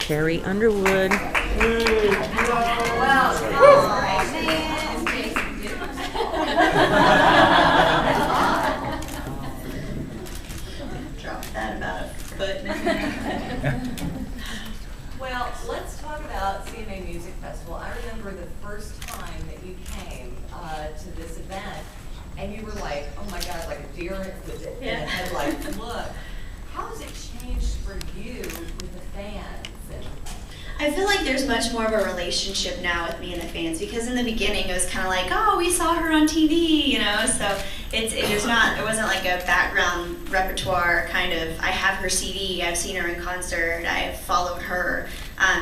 Carrie Underwood. Drop that about a foot. Well, let's talk about CMA Music Festival. I remember the first time that you came to this event, and you were like, oh my God, like a deer with it in a headlight. Look, how has it changed for you with the fans? I feel like there's much more of a relationship now with me and the fans, because in the beginning it was kind of like, oh, we saw her on TV, you know, so it wasn't like a background repertoire kind of, I have her CD, I've seen her in concert, I've followed her.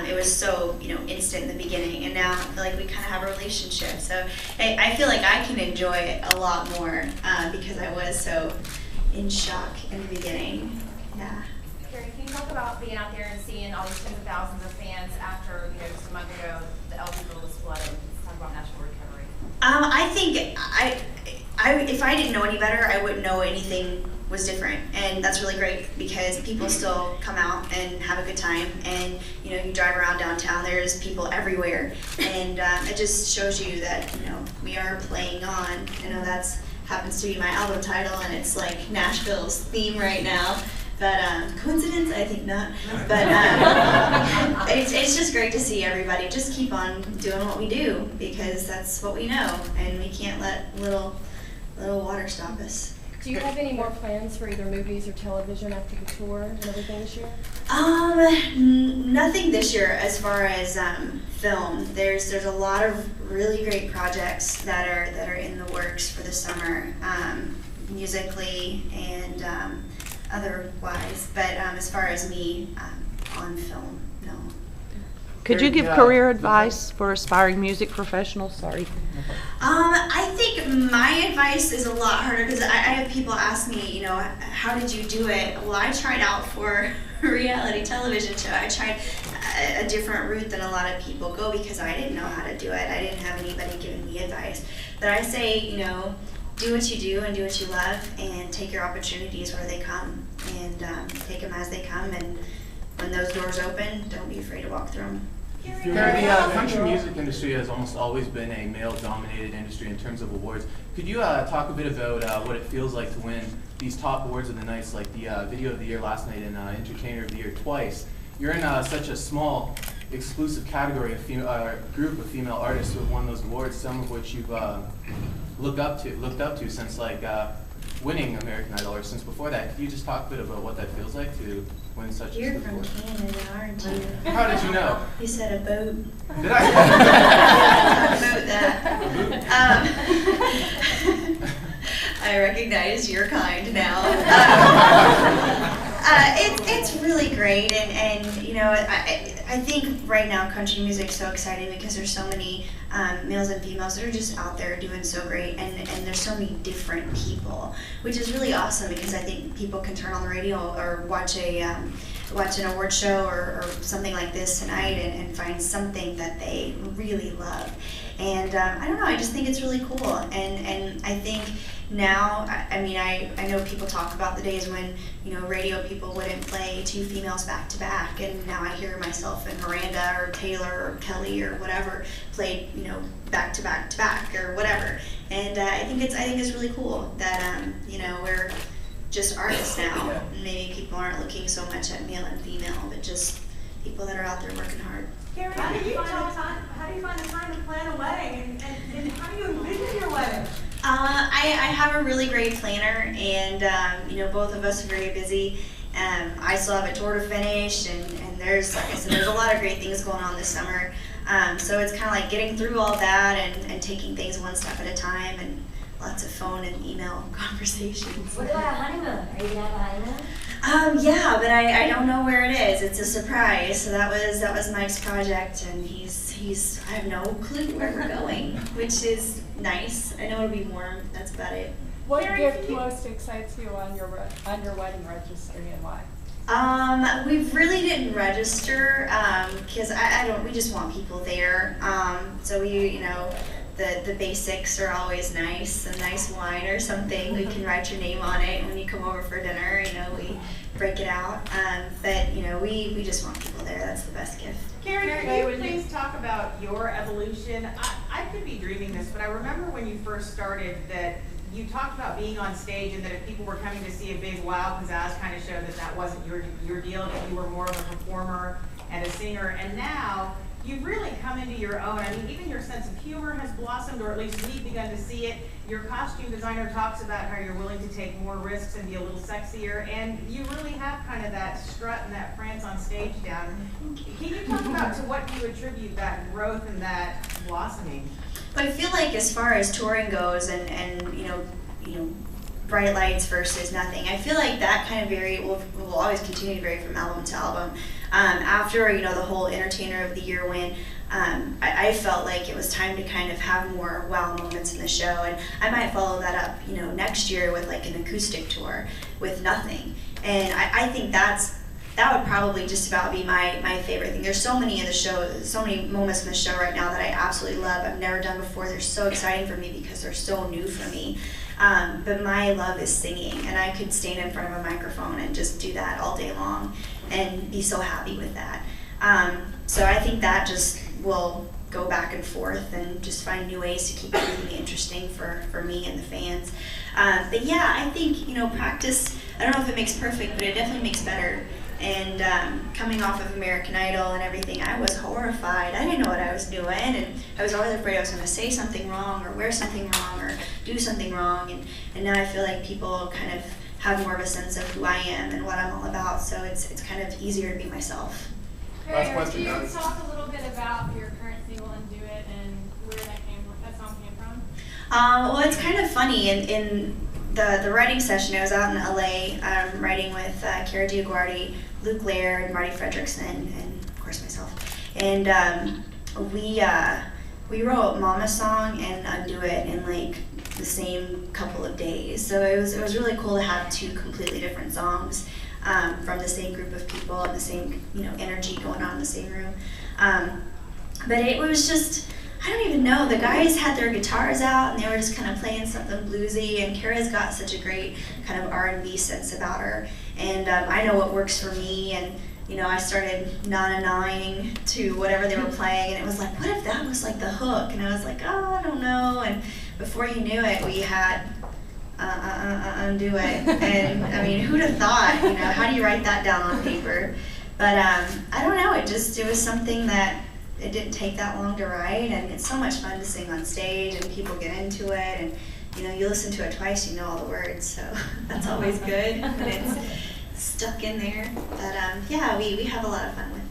It was so, instant in the beginning, and now I feel like we kind of have a relationship. So I feel like I can enjoy it a lot more because I was so in shock in the beginning. Yeah. Carrie, can you talk about being out there and seeing all these tens of thousands of fans after, just a month ago, the LP bill was flooded? Let's talk about Nashville recovery. I think if I didn't know any better, I wouldn't know anything was different, and that's really great because people still come out and have a good time, and you drive around downtown, there's people everywhere, and it just shows you that we are playing on. That's happens to be my album title, and it's like Nashville's theme right now. But coincidence? I think not. But it's just great to see everybody just keep on doing what we do, because that's what we know, and we can't let little water stop us. Do you have any more plans for either movies or television after the tour and everything this year? Nothing this year as far as film. There's a lot of really great projects that are in the works for the summer, musically and otherwise. But as far as me on film, no. Could you give career advice for aspiring music professionals? Sorry. I think my advice is a lot harder because I have people ask me, how did you do it? Well, I tried out for a reality television show. I tried a different route than a lot of people go because I didn't know how to do it. I didn't have anybody giving me advice. But I say, do what you do and do what you love, and take your opportunities where they come, and take them as they come. And when those doors open, don't be afraid to walk through them. The country music industry has almost always been a male-dominated industry in terms of awards. Could you talk a bit about what it feels like to win these top awards of the nights, like the Video of the Year last night and Entertainer of the Year twice? You're in such a small, exclusive category of group of female artists who have won those awards, some of which you've looked up to since winning American Idol, or since before that. Could you just talk a bit about what that feels like to win such You're a from award? Canada, aren't you? How did you know? You said a boat. Did I? About that. I recognize your kind now. It's really great, and I think right now country music's so exciting because there's so many males and females that are just out there doing so great, and there's so many different people, which is really awesome because I think people can turn on the radio or watch an award show or something like this tonight and find something that they really love. And I don't know, I just think it's really cool, and I think now, I know people talk about the days when radio people wouldn't play two females back to back, and now I hear myself and Miranda or Taylor or Kelly or whatever played back to back to back or whatever, and I think it's really cool that we're just artists now. Maybe people aren't looking so much at male and female, but just people that are out there working hard. Carrie, how do you find the time to plan a wedding, and how do you envision your wedding? I have a really great planner, and both of us are very busy. I still have a tour to finish, and there's, like I said, there's a lot of great things going on this summer. So it's kind of like getting through all that and taking things one step at a time, and lots of phone and email conversations. What about a honeymoon? Are you gonna have a honeymoon? Yeah, but I don't know where it is. It's a surprise. So that was Mike's project, and I have no clue where we're going, which is nice. I know it'll be warm. That's about it. What gift most excites you on your wedding registry, and why? We really didn't register because we just want people there. So the basics are always nice, a nice wine or something. We can write your name on it when you come over for dinner. We break it out. But we just want people there. That's the best gift. Can you please talk about your evolution? I could be dreaming this, but I remember when you first started that you talked about being on stage and that if people were coming to see a big wow pizzazz kind of show that that wasn't your deal, that you were more of a performer and a singer. And now you've really come into your own. I mean, even your sense of humor has blossomed, or at least we've begun to see it. Your costume designer talks about how you're willing to take more risks and be a little sexier, and you really have kind of that strut and that prance on stage down. Can you talk about to what you attribute that growth and that blossoming? But I feel like as far as touring goes, and you know, bright lights versus nothing, I feel like that kind of will always continue to vary from album to album. After the whole Entertainer of the Year win, I felt like it was time to kind of have more wow moments in the show, and I might follow that up next year with like an acoustic tour with nothing. And I think that would probably just about be my favorite thing. There's so many in the show, so many moments in the show right now that I absolutely love. I've never done before. They're so exciting for me because they're so new for me. But my love is singing, and I could stand in front of a microphone and just do that all day long and be so happy with that. So I think that just will go back and forth and just find new ways to keep it really interesting for me and the fans. But yeah, I think practice, I don't know if it makes perfect, but it definitely makes better. And coming off of American Idol and everything, I was horrified. I didn't know what I was doing, and I was always afraid I was going to say something wrong or wear something wrong or do something wrong. And now I feel like people kind of have more of a sense of who I am and what I'm all about, so it's kind of easier to be myself. Last question, can you talk a little bit about your current single, Undo It, and where that song came from? Well, it's kind of funny. In the writing session, I was out in LA writing with Carrie Underwood, Luke Laird, Marty Fredrickson, and of course myself. And we wrote Mama's Song and Undo It in like the same couple of days. So it was really cool to have two completely different songs from the same group of people and the same energy going on in the same room. But it was just, I don't even know, the guys had their guitars out and they were just kind of playing something bluesy, and Kara's got such a great kind of R&B sense about her, and I know what works for me, and I started na-na-na-ing to whatever they were playing, and it was like, what if that was like the hook? And I was like, oh, I don't know, and before you knew it, we had Undo It, and I mean, who'd have thought, how do you write that down on paper? But I don't know, it was something that it didn't take that long to write, and it's so much fun to sing on stage, and people get into it, and you listen to it twice, you know all the words, so that's always good, and it's stuck in there. But yeah, we have a lot of fun with it.